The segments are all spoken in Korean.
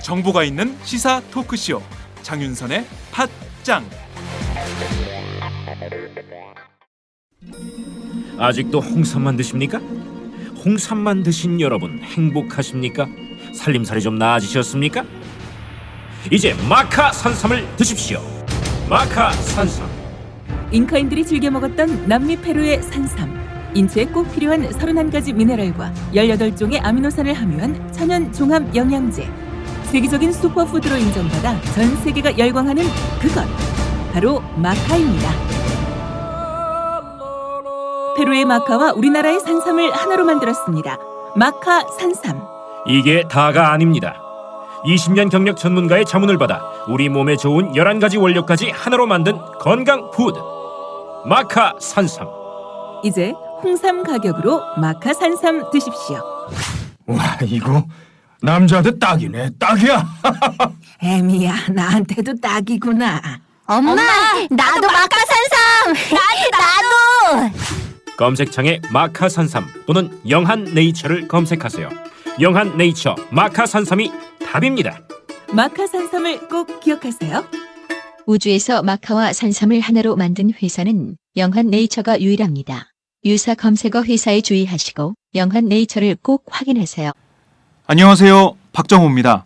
정보가 있는 시사 토크쇼 장윤선의 팟짱. 아직도 홍삼만 드십니까? 홍삼만 드신 여러분 행복하십니까? 살림살이 좀 나아지셨습니까? 이제 마카 산삼을 드십시오. 마카 산삼. 잉카인들이 즐겨 먹었던 남미 페루의 산삼. 인체에 꼭 필요한 31가지 미네랄과 18종의 아미노산을 함유한 천연 종합 영양제. 세계적인 슈퍼푸드로 인정받아 전 세계가 열광하는 그것 바로 마카입니다. 페루의 마카와 우리나라의 산삼을 하나로 만들었습니다. 마카 산삼. 이게 다가 아닙니다. 20년 경력 전문가의 자문을 받아 우리 몸에 좋은 11가지 원료까지 하나로 만든 건강 푸드 마카 산삼. 이제 홍삼 가격으로 마카 산삼 드십시오. 와, 이거 남자한테 딱이네. 딱이야. 애미야, 나한테도 딱이구나. 엄마, 나도 마카산삼. 나도. 검색창에 마카 산삼 또는 영한 네이처를 검색하세요. 영한 네이처 마카 산삼이 답입니다. 마카 산삼을 꼭 기억하세요. 우주에서 마카와 산삼을 하나로 만든 회사는 영한 네이처가 유일합니다. 유사 검색어 회사에 주의하시고 영한 네이처를 꼭 확인하세요. 안녕하세요. 박정호입니다.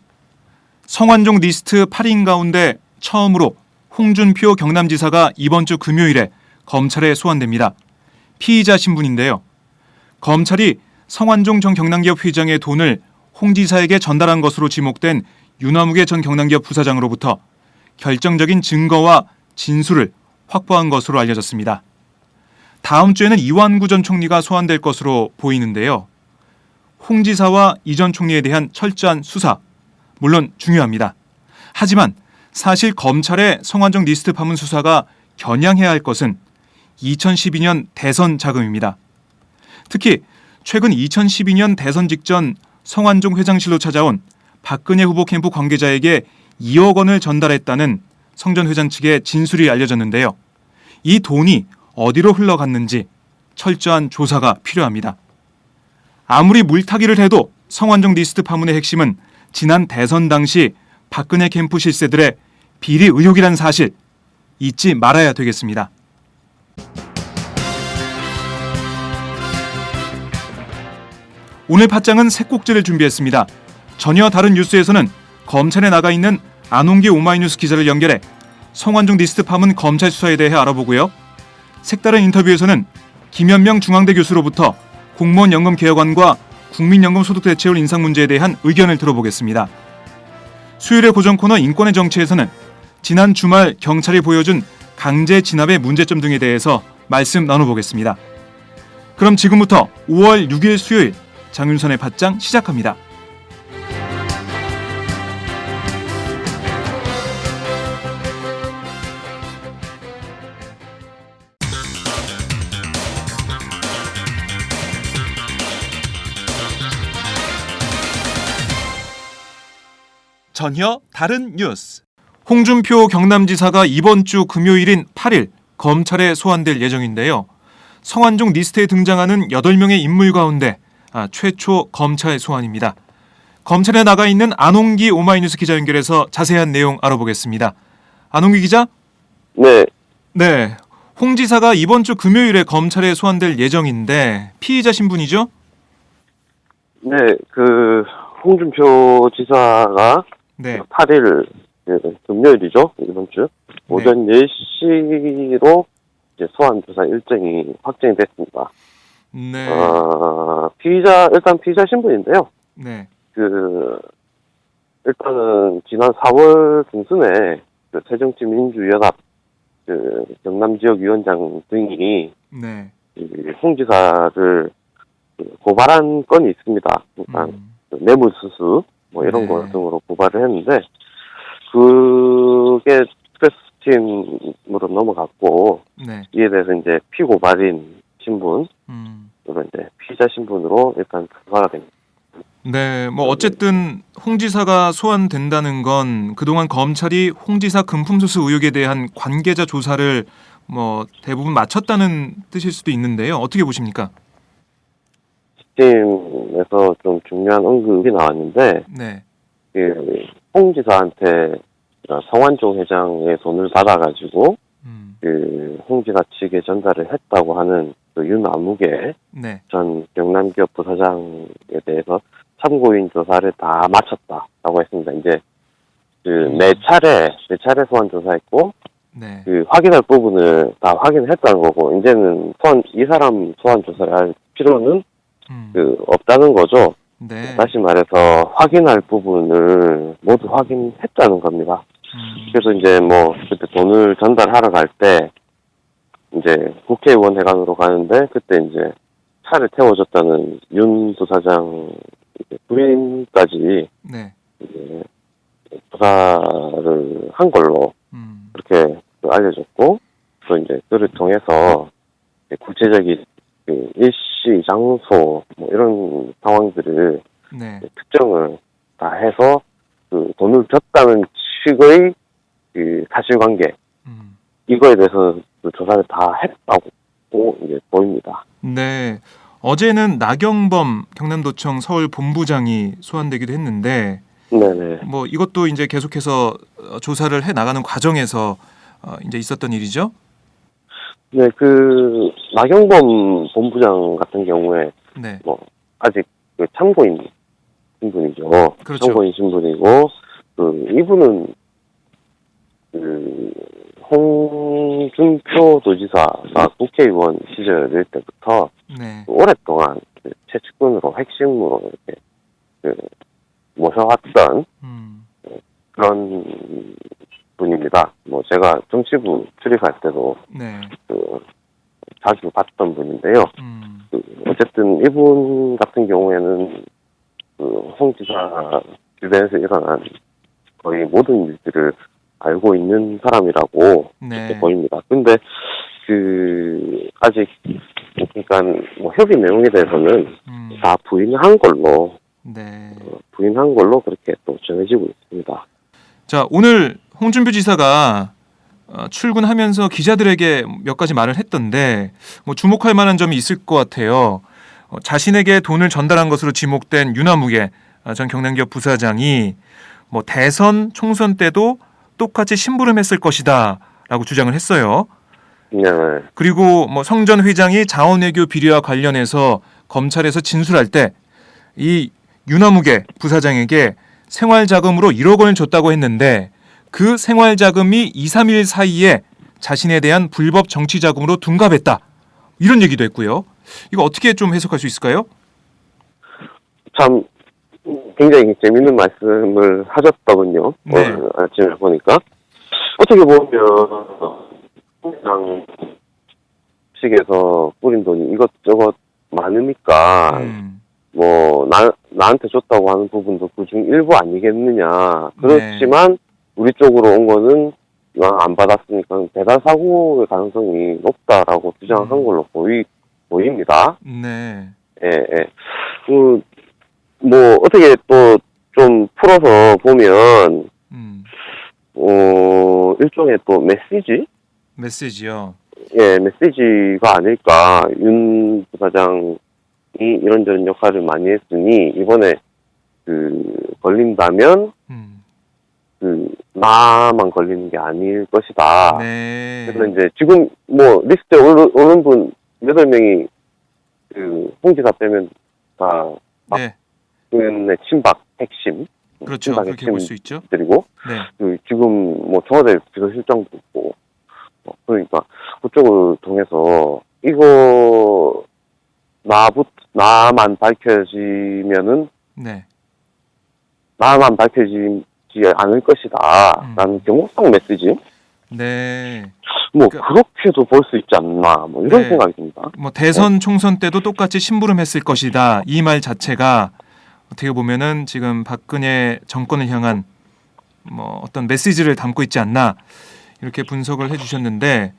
성완종 리스트 8인 가운데 처음으로 홍준표 경남지사가 이번 주 금요일에 검찰에 소환됩니다. 피의자 신분인데요. 검찰이 성완종 전 경남기업 회장의 돈을 홍 지사에게 전달한 것으로 지목된 윤화무개 전 경남기업 부사장으로부터 결정적인 증거와 진술을 확보한 것으로 알려졌습니다. 다음 주에는 이완구 전 총리가 소환될 것으로 보이는데요. 홍 지사와 이 전 총리에 대한 철저한 수사, 물론 중요합니다. 하지만 사실 검찰의 성완종 리스트 파문 수사가 겨냥해야 할 것은 2012년 대선 자금입니다. 특히 최근 2012년 대선 직전 성완종 회장실로 찾아온 박근혜 후보 캠프 관계자에게 2억 원을 전달했다는 성 전 회장 측의 진술이 알려졌는데요. 이 돈이 어디로 흘러갔는지 철저한 조사가 필요합니다. 아무리 물타기를 해도 성완종 리스트 파문의 핵심은 지난 대선 당시 박근혜 캠프 실세들의 비리 의혹이라는 사실 잊지 말아야 되겠습니다. 오늘 팟짱은 새 꼭지를 준비했습니다. 전혀 다른 뉴스에서는 검찰에 나가 있는 안홍기 오마이뉴스 기자를 연결해 성완종 리스트 파문 검찰 수사에 대해 알아보고요. 색다른 인터뷰에서는 김현명 중앙대 교수로부터 공무원 연금 개혁안과 국민연금 소득 대체율 인상 문제에 대한 의견을 들어보겠습니다. 수요일의 고정 코너 인권의 정치에서는 지난 주말 경찰이 보여준 강제 진압의 문제점 등에 대해서 말씀 나눠보겠습니다. 그럼 지금부터 5월 6일 수요일 장윤선의 팟짱 시작합니다. 전혀 다른 뉴스. 홍준표 경남지사가 이번 주 금요일인 8일 검찰에 소환될 예정인데요. 성완종 리스트에 등장하는 8명의 인물 가운데 최초 검찰 소환입니다. 검찰에 나가 있는 안홍기 오마이뉴스 기자 연결해서 자세한 내용 알아보겠습니다. 안홍기 기자? 네. 홍 지사가 이번 주 금요일에 검찰에 소환될 예정인데 피의자 신분이죠? 네, 홍준표 지사가 8일 금요일이죠. 이번 주 오전 10시로 이제 소환 조사 일정이 확정이 됐습니다. 네. 일단 피의자 신분인데요. 네. 일단은 지난 4월 중순에 새정치민주연합 경남지역위원장 등이 홍 지사를 고발한 건이 있습니다. 뇌물수수 이런 거 등으로 고발을 했는데 그게 특별수팀으로 넘어갔고 이에 대해서 이제 피고발인 신분 이제 피의자 신분으로 일단 부과가 됩니다. 네, 뭐 어쨌든 홍 지사가 소환된다는 건 그동안 검찰이 홍 지사 금품수수 의혹에 대한 관계자 조사를 뭐 대부분 마쳤다는 뜻일 수도 있는데요. 어떻게 보십니까? 시스템에서 좀 중요한 언급이 나왔는데 네, 홍 지사한테 성완종 회장의 돈을 받아가지고 홍 지사 측에 전달을 했다고 하는 그 윤아무개 네, 전 경남기업 부사장에 대해서 참고인 조사를 다 마쳤다라고 했습니다. 이제 네 차례 소환 조사했고 네, 확인할 부분을 다 확인했다는 거고 이제는 이 사람 소환 조사를 할 필요는 없다는 거죠. 네, 다시 말해서 확인할 부분을 모두 확인했다는 겁니다. 그래서 이제 뭐 그때 돈을 전달하러 갈 때 이제 국회의원 회관으로 가는데 그때 이제 차를 태워줬다는 윤 부사장 부인까지 네, 이제 조사를 한 걸로 그렇게 알려졌고 또 이제 그를 통해서 구체적인 일시 장소 뭐 이런 상황들을 네, 특정을 다 해서 돈을 줬다는 측의 사실관계 이거에 대해서 조사를 다 했다고 이제 보입니다. 네. 어제는 나경범 경남도청 서울 본부장이 소환되기도 했는데, 네네. 뭐 이것도 이제 계속해서 조사를 해 나가는 과정에서 이제 있었던 일이죠. 네, 나경범 본부장 같은 경우에 네, 뭐 아직 참고인 신분이죠. 그렇죠. 참고인 신분이고 이분은 홍준표 도지사가 국회의원 시절일 때부터 네, 오랫동안 최측근으로 핵심으로 이렇게 모셔왔던 그런 분입니다. 뭐 제가 정치부 출입할 때도 네, 자주 봤던 분인데요. 어쨌든 이분 같은 경우에는 홍 지사 주변에서 일어난 거의 모든 일들을 알고 있는 사람이라고 네, 이렇게 보입니다. 근데 아직 그러니까 뭐 협의 내용에 대해서는 다 부인한 걸로 네. 그렇게 또 전해지고 있습니다. 자, 오늘 홍준표 지사가 출근하면서 기자들에게 몇 가지 말을 했던데 뭐 주목할 만한 점이 있을 것 같아요. 자신에게 돈을 전달한 것으로 지목된 윤아무개 전 경남기업 부사장이 뭐 대선 총선 때도 똑같이 심부름했을 것이다라고 주장을 했어요. 네. 그리고 뭐 성 전 회장이 자원외교 비리와 관련해서 검찰에서 진술할 때 이 윤아무개 부사장에게 생활자금으로 1억 원을 줬다고 했는데 그 생활자금이 2, 3일 사이에 자신에 대한 불법 정치자금으로 둔갑했다. 이런 얘기도 했고요. 이거 어떻게 좀 해석할 수 있을까요? 참 굉장히 재밌는 말씀을 하셨더군요. 네. 오늘 아침에 보니까 어떻게 보면 그냥 측에서 뿌린 돈이 이것저것 많으니까 뭐 나한테 줬다고 하는 부분도 그중 일부 아니겠느냐. 그렇지만 우리 쪽으로 온 거는 안 받았으니까 배달 사고의 가능성이 높다라고 주장한 걸로 보입니다. 네. 예. 뭐 어떻게 또 좀 풀어서 보면 일종의 또 메시지요. 예, 메시지가 아닐까. 윤 부사장이 이런저런 역할을 많이 했으니 이번에 걸린다면 나만 걸리는 게 아닐 것이다. 네. 그래서 이제 지금 뭐 리스트에 오른 분 8명이 홍 지사 빼면 다 네. 박근혜 친박 핵심. 그렇죠. 친박 그렇게 볼 수 있죠. 들이고 네. 지금 뭐 청와대 비서실장도 있고 그러니까 그쪽을 통해서 이거 나만 밝혀지면은 네. 나만 밝혀지지 않을 것이다 라는 경고성 메시지 네. 뭐 그러니까- 그렇게도 볼 수 있지 않나 뭐 이런 네. 생각이 듭니다. 뭐 대선 총선 때도 똑같이 심부름했을 것이다. 이 말 자체가 어떻게 보면은 지금 박근혜 정권을 향한 뭐 어떤 메시지를 담고 있지 않나 이렇게 분석을 해주셨는데,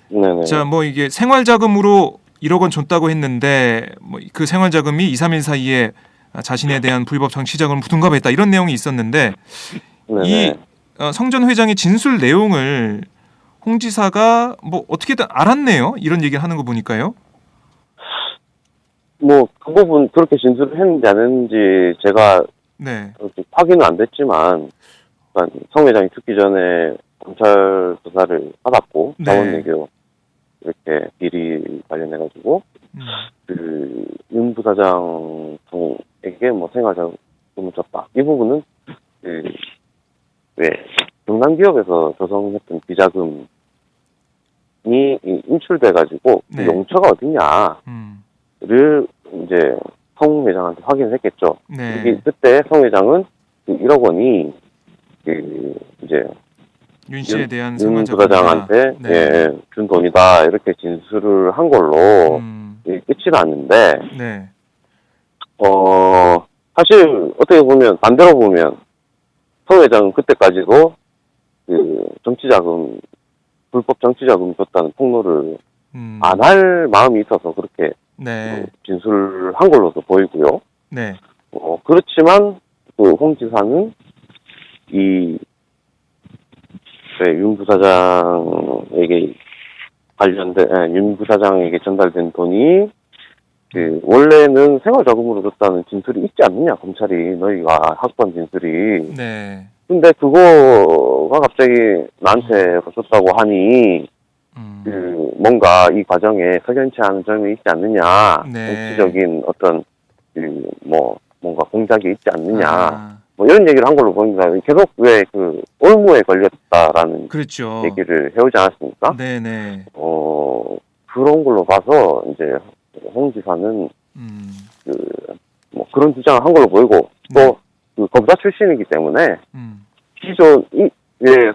네네. 자, 뭐 이게 생활자금으로 1억 원 줬다고 했는데 뭐 그 생활자금이 2, 3일 사이에 자신에 대한 불법 정치자금을 둔갑했다 이런 내용이 있었는데 네네. 이 성전 회장의 진술 내용을 홍 지사가 뭐 어떻게든 알았네요. 이런 얘기를 하는 거 보니까요. 뭐 그 부분 그렇게 진술을 했는지 안 했는지 제가 네. 확인은 안 됐지만 그러니까 성 회장이 죽기 전에 검찰 조사를 받았고 네. 자원외교 이렇게 비리 관련해가지고 그 윤 부사장에게 뭐 생활자금을 줬다. 이 부분은 그 왜 경남 기업에서 조성했던 비자금이 인출돼가지고 네. 그 용처가 어딨냐를 이제 성 회장한테 확인을 했겠죠. 네. 그때 성 회장은 그 1억 원이 그 이제 윤 씨에 대한 윤 생활자금이다. 부사장한테 네. 예, 준 돈이다 이렇게 진술을 한 걸로 끝이 났는데 네. 사실 어떻게 보면 반대로 보면 성 회장은 그때까지도 그 정치자금 불법 정치자금 줬다는 폭로를 안 할 마음이 있어서 그렇게 네. 진술한 걸로도 보이고요. 네. 그렇지만 그 홍 지사는 이 윤 부사장에게 윤 부사장에게 전달된 돈이 그 원래는 생활자금으로 줬다는 진술이 있지 않느냐 검찰이 너희가 확보한 진술이. 네. 근데 그거가 갑자기 나한테 줬다고 하니 그 뭔가 이 과정에 석연치 않은 점이 있지 않느냐. 네. 정치적인 어떤 그 뭐 뭔가 공작이 있지 않느냐. 뭐 이런 얘기를 한 걸로 보입니다. 계속 왜 그 올무에 걸렸다라는 그렇죠. 얘기를 해오지 않았습니까? 네네. 그런 걸로 봐서 이제 홍 지사는 뭐 그런 주장을 한 걸로 보이고 또 그 검사 출신이기 때문에 기존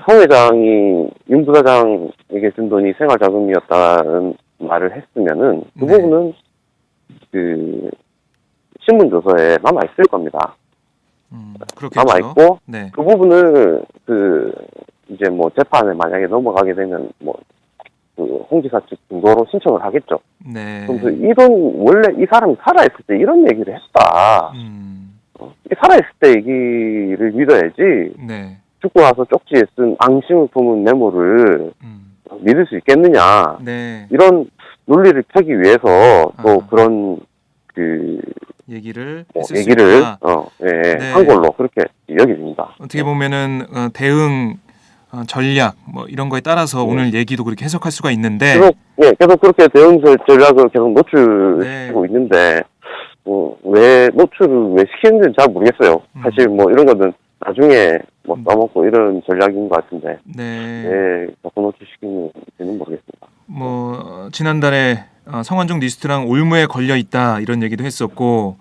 성 회장이 윤 부사장에게 준 돈이 생활자금이었다는 말을 했으면은 그 네. 부분은 그 신문 조서에 남아 있을 겁니다. 그렇겠죠. 남아 있고 네. 그 부분을 그 이제 뭐 재판에 만약에 넘어가게 되면 뭐 그 홍 지사 측 증거로 신청을 하겠죠. 네. 그래서 이런 원래 이 사람이 살아있을 때 이런 얘기를 했다. 살아있을 때 얘기를 믿어야지. 네. 죽고 나서 쪽지에 쓴 앙심을 품은 메모를 믿을 수 있겠느냐. 네. 이런 논리를 펴기 위해서 또 그런 그 얘기를 뭐 했을 수 얘기를 있다. 네. 한 걸로 그렇게 여겨집니다. 어떻게 보면은 대응 전략 뭐 이런 거에 따라서 오늘 얘기도 그렇게 해석할 수가 있는데 계속 그렇게 대응 전략을 계속 네. 노출시키고 있는데 왜 노출을 왜 시키는지는 잘 모르겠어요. 사실 뭐 이런 거는 나중에 뭐 써먹고 이런 전략인 것 같은데 네. 왜 자꾸 노출시키는지는 모르겠습니다. 뭐 지난달에 성완종 리스트랑 올무에 걸려 있다 이런 얘기도 했었고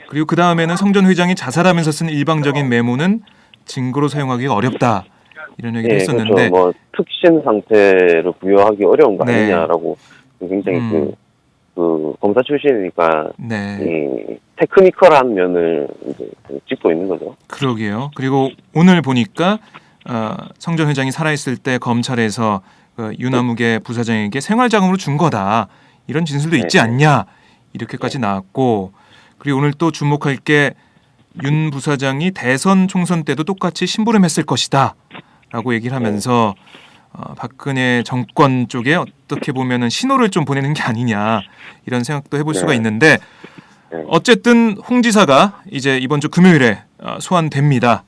그리고 그 다음에는 성전 회장이 자살하면서 쓴 일방적인 메모는 증거로 사용하기가 어렵다 이런 얘기도 했었는데 그렇죠. 뭐 특신 상태를 부여하기 어려운 거 네. 아니냐라고 굉장히 그 검사 출신이니까 네. 이 테크니컬한 면을 이제 짚고 있는 거죠. 그러게요. 그리고 오늘 보니까 성전 회장이 살아있을 때 검찰에서 유나무계 부사장에게 생활자금으로 준 거다 이런 진술도 있지 않냐 이렇게까지 나왔고 그리고 오늘 또 주목할 게 윤 부사장이 대선 총선 때도 똑같이 심부름했을 것이다 라고 얘기를 하면서 박근혜 정권 쪽에 어떻게 보면은 신호를 좀 보내는 게 아니냐 이런 생각도 해볼 수가 있는데 어쨌든 홍 지사가 이제 이번 주 금요일에 소환됩니다.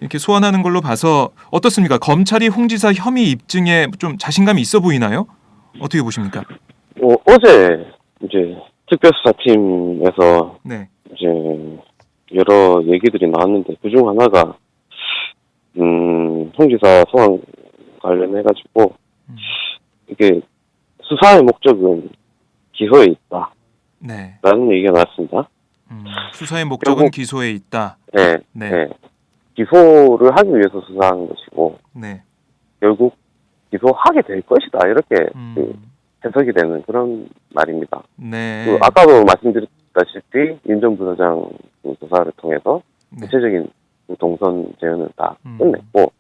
이렇게 소환하는 걸로 봐서 어떻습니까? 검찰이 홍 지사 혐의 입증에 좀 자신감이 있어 보이나요? 어떻게 보십니까? 어제 이제 특별수사팀에서 네. 이제 여러 얘기들이 나왔는데 그중 하나가 홍 지사 소환 관련해가지고 이게 수사의 목적은 기소에 있다. 네. 라는 얘기가 나왔습니다. 수사의 목적은 결국, 기소에 있다. 네, 네. 네. 기소를 하기 위해서 수사하는 것이고 네. 결국 기소하게 될 것이다. 이렇게 해석이 되는 그런 말입니다. 네. 아까도 말씀드렸다시피 윤 전 부사장 조사를 통해서 구체적인 동선 재현을 다 끝냈고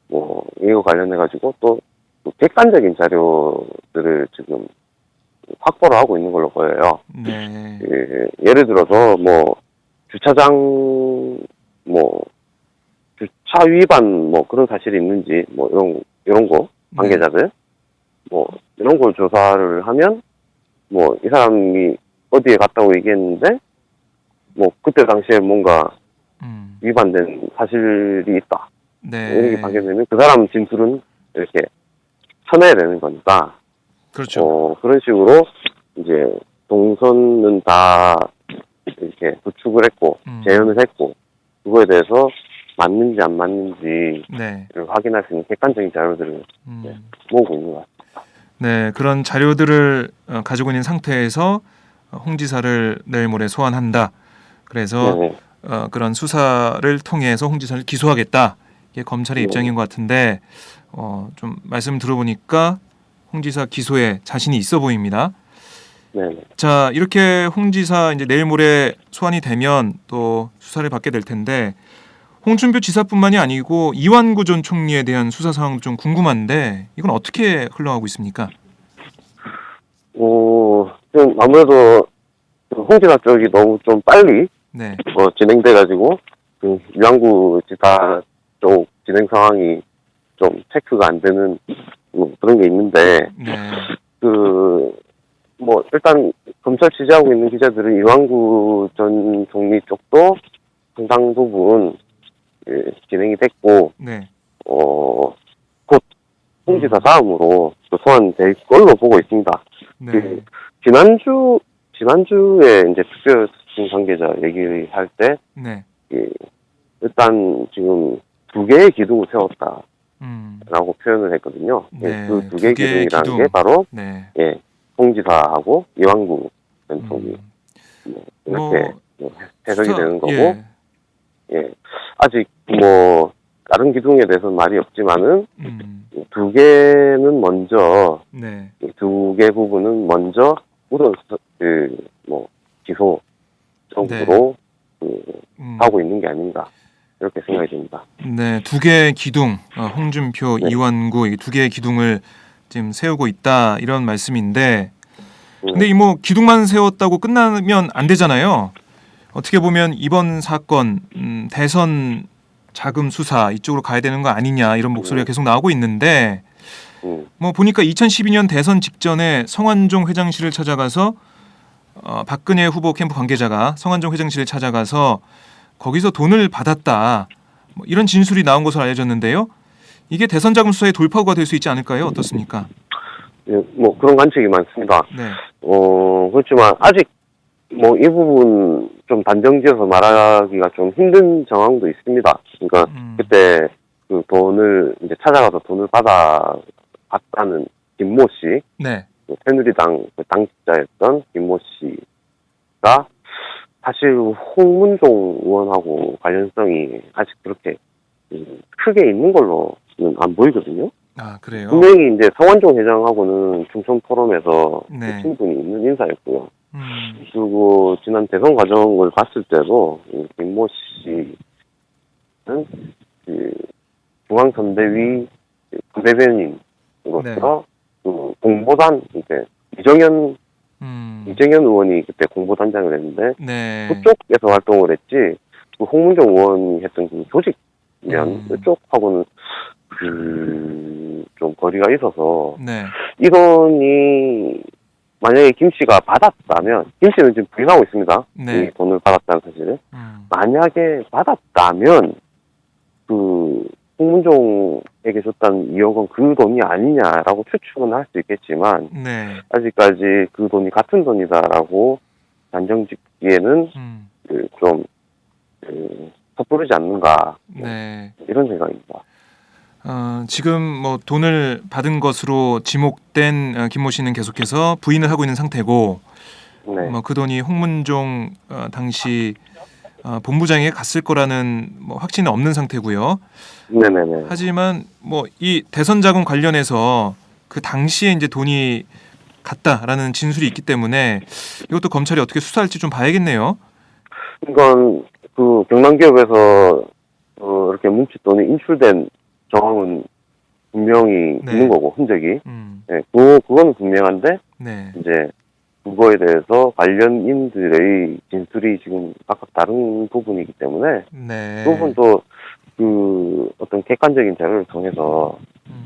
뭐 이거 관련해가지고 또 객관적인 자료들을 지금 확보를 하고 있는 걸로 보여요. 네. 예를 들어서 뭐 주차장 뭐 주차 위반 뭐 그런 사실이 있는지 뭐 이런 거 관계자들 뭐 이런 걸 조사를 하면 뭐 이 사람이 어디에 갔다고 얘기했는데 뭐 그때 당시에 뭔가 위반된 사실이 있다. 네. 이런 게 발견되면 그 사람 진술은 이렇게 쳐내야 되는 거니까. 그렇죠. 그런 식으로 이제 동선은 다 이렇게 구축을 했고 재현을 했고 그거에 대해서 맞는지 안 맞는지를 네. 확인할 수 있는 객관적인 자료들을 모으고 있는 것 같습니다. 네, 그런 자료들을 가지고 있는 상태에서 홍 지사를 내일 모레 소환한다. 그래서 네네. 그런 수사를 통해서 홍 지사를 기소하겠다. 이게 검찰의 입장인 것 같은데 좀 말씀 들어보니까 홍 지사 기소에 자신이 있어 보입니다. 네네. 자, 이렇게 홍 지사 이제 내일 모레 소환이 되면 또 수사를 받게 될 텐데 홍준표 지사뿐만이 아니고 이완구 전 총리에 대한 수사 상황도 좀 궁금한데 이건 어떻게 흘러가고 있습니까? 좀 아무래도 홍 지사 쪽이 너무 좀 빨리 네. 진행돼가지고 그 이완구 지사 쪽 진행 상황이 좀 체크가 안 되는 그런 게 있는데 네. 일단 검찰 취재하고 있는 기자들은 이완구 전 총리 쪽도 상당 부분 진행이 됐고 네. 곧 홍 지사 다음으로 소환될 걸로 보고 있습니다. 네. 지난주에 이제 특별 관계자 얘기할 때 네. 일단 지금 2개의 기둥을 세웠다라고 음. 표현을 했거든요. 네, 그 두 두 개의 개의 기둥이라는 기둥. 게 바로 네. 홍 지사하고 이완구 전 총리 이렇게 해석이 되는 거고 아직 다른 기둥에 대해서는 말이 없지만은 2개는 먼저 네. 2개 부분은 먼저 우선 기소 쪽으로 하고 있는 게 아닌가 이렇게 생각이 듭니다. 네, 2개의 기둥, 홍준표, 네. 이완구 이 2개의 기둥을 지금 세우고 있다 이런 말씀인데, 근데 이 기둥만 세웠다고 끝나면 안 되잖아요. 어떻게 보면 이번 사건 대선 자금 수사 이쪽으로 가야 되는 거 아니냐 이런 목소리가 계속 나오고 있는데, 보니까 2012년 대선 직전에 성완종 회장실을 찾아가서 박근혜 후보 캠프 관계자가 성완종 회장실을 찾아가서 거기서 돈을 받았다. 이런 진술이 나온 것으로 알려졌는데요. 이게 대선 자금 수사의 돌파구가 될 수 있지 않을까요? 어떻습니까? 그런 관측이 많습니다. 네. 그렇지만 아직 이 부분 좀 단정지어서 말하기가 좀 힘든 정황도 있습니다. 그러니까 그때 그 돈을 이제 찾아가서 돈을 받았다는 김모 씨, 네. 새누리당 당직자였던 김모 씨가 사실 홍문종 의원하고 관련성이 아직 그렇게 크게 있는 걸로는 안 보이거든요. 아, 그래요? 분명히 이제 성완종 회장하고는 충청 포럼에서 네. 친분이 있는 인사였고요. 그리고 지난 대선 과정을 봤을 때도 김모 씨는 중앙선대위 대변인으로서 공보단 이제 이정현 의원이 그때 공보단장을 했는데 네. 그쪽에서 활동을 했지 그 홍문종 의원이 했던 그 조직면 그쪽하고는 좀 거리가 있어서 네. 이 돈이 만약에 김 씨가 받았다면 김 씨는 지금 부인하고 있습니다. 네. 이 돈을 받았다는 사실을. 만약에 받았다면 그 홍문종에게 줬다는 2억 원 그 돈이 아니냐라고 추측은 할 수 있겠지만 네. 아직까지 그 돈이 같은 돈이다라고 단정짓기에는 좀 섣부르지 않는가 네. 이런 생각입니다. 지금 돈을 받은 것으로 지목된 김모 씨는 계속해서 부인을 하고 있는 상태고, 네. 그 돈이 홍문종 당시 본부장에게 갔을 거라는 확신은 없는 상태고요. 네네네. 하지만 이 대선 자금 관련해서 그 당시에 이제 돈이 갔다라는 진술이 있기 때문에 이것도 검찰이 어떻게 수사할지 좀 봐야겠네요. 이건 그 경남기업에서 이렇게 뭉칫돈이 인출된 정황은 분명히 네. 있는 거고 흔적이. 음. 네, 그거는 분명한데 네. 이제 그거에 대해서 관련인들의 진술이 지금 각각 다른 부분이기 때문에 네. 그 부분도 그 어떤 객관적인 자료를 통해서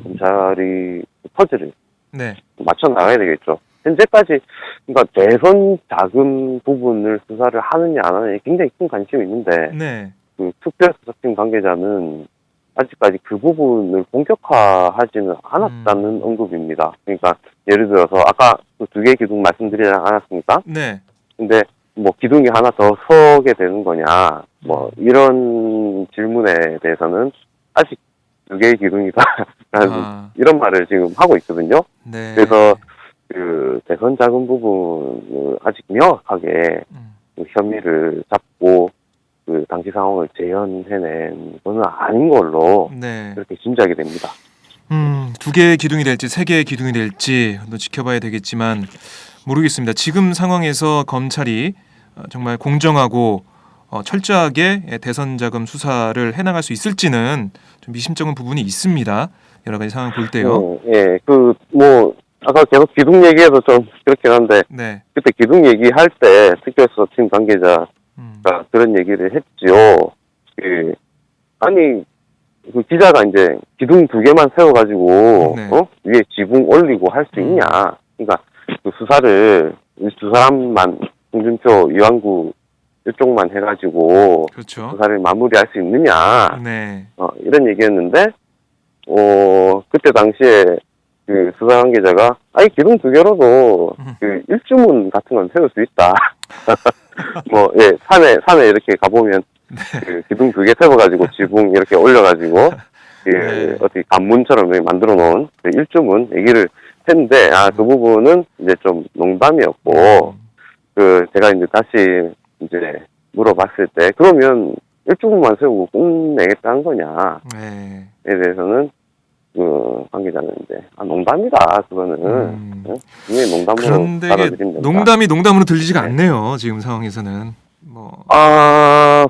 검찰이 퍼즐을 네. 맞춰 나가야 되겠죠. 현재까지 그러니까 대선 자금 부분을 수사를 하느냐 안 하느냐에 굉장히 큰 관심이 있는데 네. 그 특별수사팀 관계자는 아직까지 그 부분을 본격화하지는 않았다는 언급입니다. 그러니까 예를 들어서 아까 그 두 개의 기둥 말씀드리지 않았습니까? 네. 근데 뭐 기둥이 하나 더 서게 되는 거냐 뭐 이런 질문에 대해서는 아직 두 개의 기둥이다라는 아, 이런 말을 지금 하고 있거든요. 네. 그래서 그 대선 자금 부분을 아직 명확하게 그 혐의를 잡고 그 당시 상황을 재현해낸 것은 아닌 걸로 네. 그렇게 짐작이 됩니다. 두 개의 기둥이 될지 세 개의 기둥이 될지 또 지켜봐야 되겠지만 모르겠습니다. 지금 상황에서 검찰이 정말 공정하고 철저하게 대선 자금 수사를 해나갈 수 있을지는 좀 미심쩍은 부분이 있습니다. 여러 가지 상황 볼 때요. 예, 그 뭐 아까 계속 기둥 얘기해서 좀 그렇긴 한데 네. 그때 기둥 얘기할 때 특별수사팀 관계자가 그런 얘기를 했지요. 그 아니 그 기자가 이제 기둥 두 개만 세워가지고 네. 위에 지붕 올리고 할 수 있냐? 그러니까 그 수사를 이 두 사람만 홍준표, 이완구 이쪽만 해가지고 그렇죠. 수사를 마무리할 수 있느냐? 네. 이런 얘기였는데 그때 당시에 그 수사 관계자가 아니 기둥 두 개로도 그 일주문 같은 건 세울 수 있다. 뭐 예 산에 이렇게 가보면 그 기둥 두 개 세워가지고 지붕 이렇게 올려가지고 그 네. 어떻게 관문처럼 만들어 놓은 그 일주문 얘기를 했는데 그 부분은 이제 좀 농담이었고 그 제가 이제 다시 이제 물어봤을 때 그러면 일주문만 세우고 끝내겠다는 거냐에 네. 대해서는 그 관계자는 이제 농담이다 그거는 분명히 농담으로 그런데 이게 받아들이면 된다. 농담이 농담으로 들리지가 않네요. 지금 상황에서는 뭐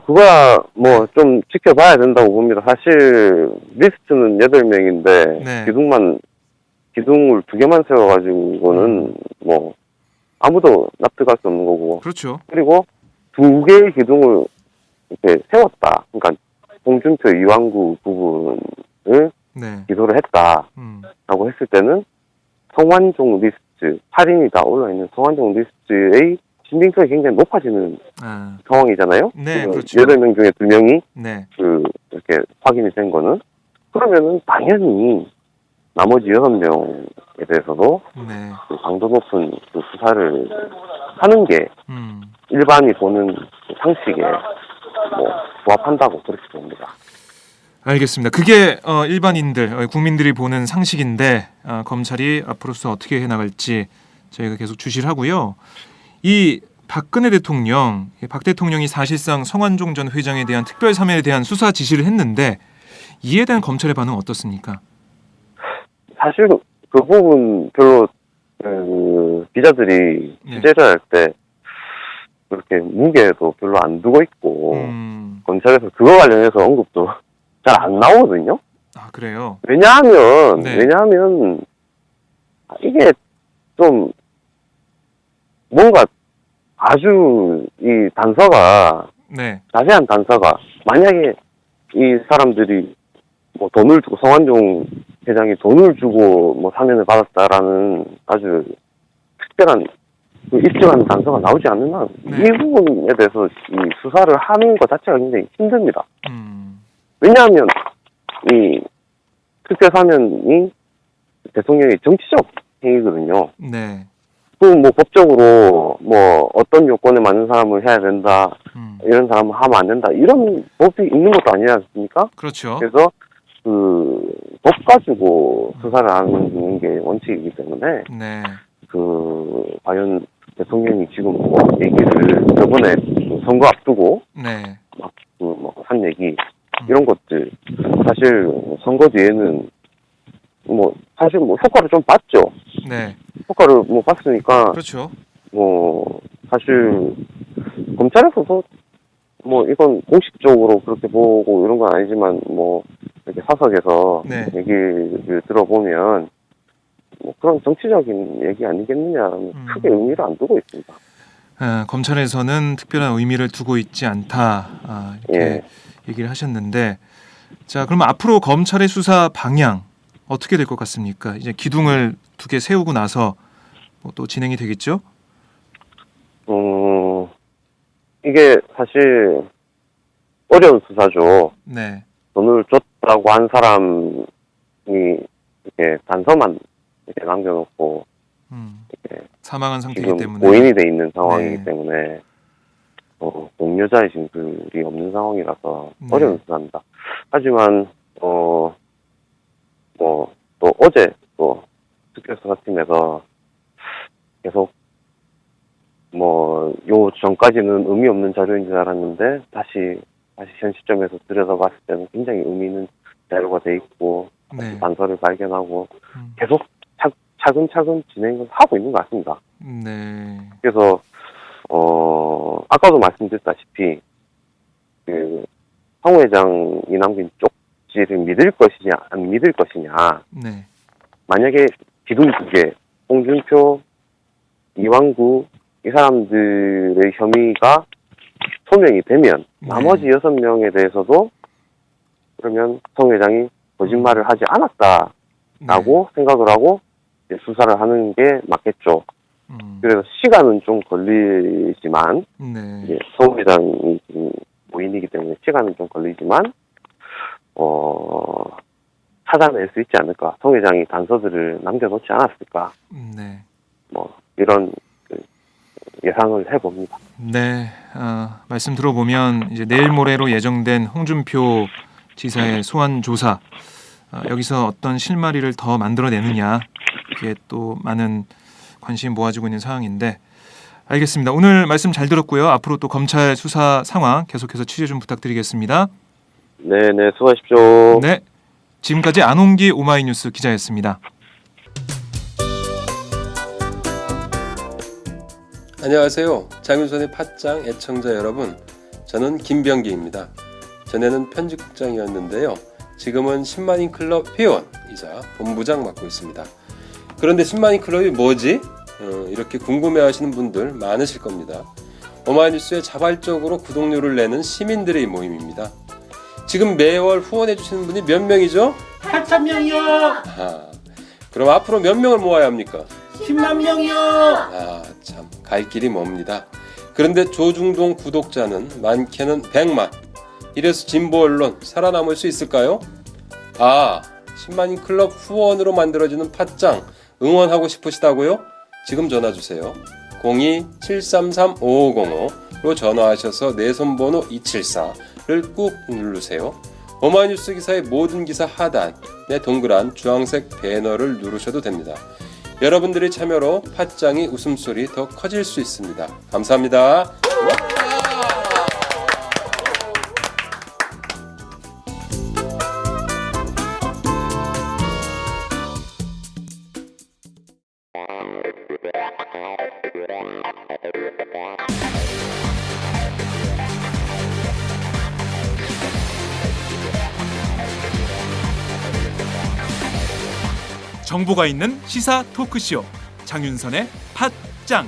그거야 뭐 좀 지켜봐야 된다고 봅니다. 사실 리스트는 8명인데 네. 기둥을 두 개만 세워가지고는 뭐 아무도 납득할 수 없는 거고. 그렇죠. 그리고 두 개의 기둥을 이렇게 세웠다. 그러니까 홍준표, 이완구 부분을 네. 기소를 했다라고 했을 때는 성완종 리스트 8인이 다 올라있는 성완종 리스트의 신빙성이 굉장히 높아지는 상황이잖아요. 네, 그렇죠. 8명 중에 2명이 네. 이렇게 확인이 된 거는 그러면은 당연히 나머지 6명에 대해서도 네. 그 강도 높은 그 수사를 하는 게 일반이 보는 그 상식에 뭐 부합한다고 그렇게 봅니다. 알겠습니다. 그게 일반인들, 국민들이 보는 상식인데 검찰이 앞으로서 어떻게 해나갈지 저희가 계속 주시를 하고요. 이 박근혜 대통령, 박 대통령이 사실상 성완종 전 회장에 대한 특별 사면에 대한 수사 지시를 했는데 이에 대한 검찰의 반응은 어떻습니까? 사실 그 부분 별로 그 기자들이 네. 취재를 할 때 그렇게 무게도 별로 안 두고 있고 검찰에서 그거 관련해서 언급도 잘 안 나오거든요. 아, 그래요? 왜냐하면 네. 이게 좀 뭔가 아주 이 단서가 네. 자세한 단서가 만약에 이 사람들이 뭐 돈을 주고 성완종 회장이 돈을 주고 뭐 사면을 받았다라는 아주 특별한 그 입증하는 단서가 나오지 않는 한 이 부분에 대해서 이 수사를 하는 것 자체가 굉장히 힘듭니다. 왜냐하면 이 특별 사면이 대통령의 정치적 행위거든요. 네. 그 뭐 법적으로 뭐 어떤 요건에 맞는 사람을 해야 된다, 이런 사람은 하면 안 된다 이런 법이 있는 것도 아니지 않습니까? 그렇죠. 그래서 그 법 가지고 수사를 하는 게 원칙이기 때문에 네. 그 과연 대통령이 지금 뭐 얘기를 저번에 그 선거 앞두고 네. 막 그 뭐 한 얘기 이런 것들 사실 선거 뒤에는 뭐 사실 뭐 효과를 좀 봤죠. 네. 효과를 뭐 봤으니까 그렇죠. 뭐 사실 검찰에서도 뭐 이건 공식적으로 그렇게 보고 이런 건 아니지만 뭐 이렇게 사석에서 네. 얘기를 들어보면 뭐 그런 정치적인 얘기 아니겠느냐 크게 의미를 안 두고 있습니다. 검찰에서는 특별한 의미를 두고 있지 않다 이렇게 예. 얘기를 하셨는데 자 그러면 앞으로 검찰의 수사 방향 어떻게 될 것 같습니까? 이제 기둥을 2개 세우고 나서 뭐또 진행이 되겠죠? 이게 사실 어려운 수사죠. 네. 돈을 줬다고 한 사람이 이렇게 단서만 이렇게 남겨놓고 이렇게 사망한 상태이기 지금 때문에 고인이 돼 있는 상황이기 네. 때문에 공여자의 진술이 없는 상황이라서 네. 어려운 수사입니다. 하지만 뭐 또 어제 또 특별수사팀에서 계속 요 전까지는 의미 없는 자료인 줄 알았는데 다시 현 시점에서 들여다봤을 때는 굉장히 의미 있는 자료가 돼 있고 네. 단서를 발견하고 음. 계속 차근차근 진행을 하고 있는 것 같습니다. 네. 그래서 아까도 말씀드렸다시피 성 회장이 남긴 쪽지를 믿을 것이냐 안 믿을 것이냐. 네. 만약에 기둥 2개, 홍준표, 이완구 이 사람들의 혐의가 소명이 되면 네. 나머지 6명에 대해서도 그러면 성 회장이 거짓말을 하지 않았다라고 생각을 하고 이제 수사를 하는 게 맞겠죠. 그래서 시간은 좀 걸리지만 네. 이제 성 회장이 지금 모인이기 때문에 시간은 좀 걸리지만 찾아낼 수 있지 않을까. 성 회장이 단서들을 남겨놓지 않았을까. 네. 뭐 이런 예상을 해봅니다. 네, 말씀 들어보면 이제 내일 모레로 예정된 홍준표 지사의 소환 조사 여기서 어떤 실마리를 더 만들어내느냐 이게 또 많은 관심이 모아지고 있는 상황인데 알겠습니다. 오늘 말씀 잘 들었고요. 앞으로 또 검찰 수사 상황 계속해서 취재 좀 부탁드리겠습니다. 네, 수고하십시오. 네, 지금까지 안홍기 오마이뉴스 기자였습니다. 안녕하세요. 장윤선의 팟짱 애청자 여러분. 저는 김병기입니다. 전에는 편집국장이었는데요. 지금은 10만인 클럽 회원이자 본부장 맡고 있습니다. 그런데 10만인 클럽이 뭐지? 이렇게 궁금해하시는 분들 많으실 겁니다. 오마이뉴스에 자발적으로 구독료를 내는 시민들의 모임입니다. 지금 매월 후원해주시는 분이 몇 명이죠? 8,000명이요. 그럼 앞으로 몇 명을 모아야 합니까? 10만 명이요. 참 갈 길이 멉니다. 그런데 조중동 구독자는 많게는 100만. 이래서 진보 언론 살아남을 수 있을까요? 10만인 클럽 후원으로 만들어지는 팟짱 응원하고 싶으시다고요? 지금 전화주세요. 02-733-5505로 전화하셔서 내 손번호 274를 꾹 누르세요. 오마이뉴스 기사의 모든 기사 하단에 동그란 주황색 배너를 누르셔도 됩니다. 여러분들의 참여로 팟짱이 웃음소리 더 커질 수 있습니다. 감사합니다. 정보가 있는 시사 토크쇼 장윤선의 팟짱.